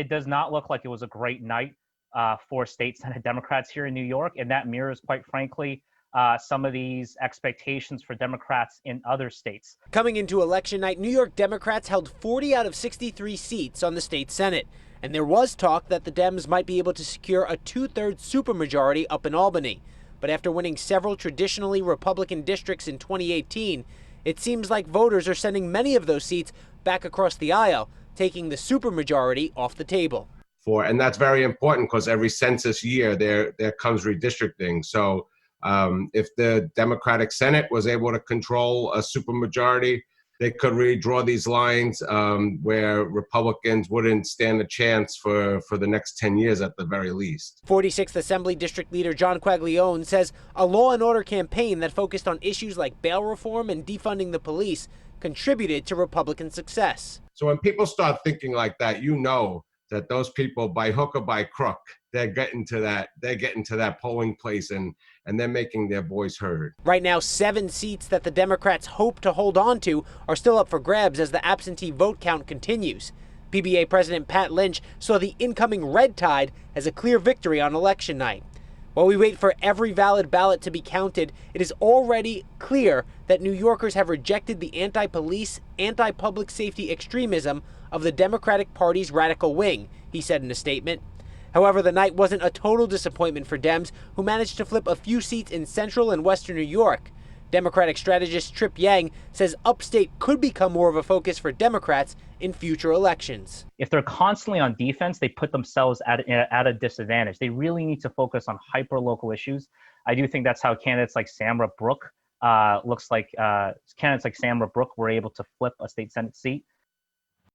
It does not look like it was a great night for state Senate Democrats here in New York, and that mirrors, quite frankly, some of these expectations for Democrats in other states. Coming into election night, New York Democrats held 40 out of 63 seats on the state Senate, and there was talk that the Dems might be able to secure a two-thirds supermajority up in Albany. But after winning several traditionally Republican districts in 2018, it seems like voters are sending many of those seats back across the aisle, taking the supermajority off the table. And that's very important because every census year there comes redistricting. So if the Democratic Senate was able to control a supermajority, they could redraw these lines where Republicans wouldn't stand a chance for the next 10 years at the very least. 46th Assembly District Leader John Quaglione says a law and order campaign that focused on issues like bail reform and defunding the police contributed to Republican success. So when people start thinking like that, you know that those people, by hook or by crook, they're getting to that polling place and they're making their voice heard. Right now, 7 seats that the Democrats hope to hold on to are still up for grabs as the absentee vote count continues. PBA President Pat Lynch saw the incoming red tide as a clear victory on election night. While we wait for every valid ballot to be counted, it is already clear that New Yorkers have rejected the anti-police, anti-public safety extremism of the Democratic Party's radical wing, he said in a statement. However, the night wasn't a total disappointment for Dems, who managed to flip a few seats in central and western New York. Democratic strategist Trip Yang says upstate could become more of a focus for Democrats in future elections. If they're constantly on defense, they put themselves at a disadvantage. They really need to focus on hyper-local issues. I do think that's how candidates like Samra Brook were able to flip a state Senate seat.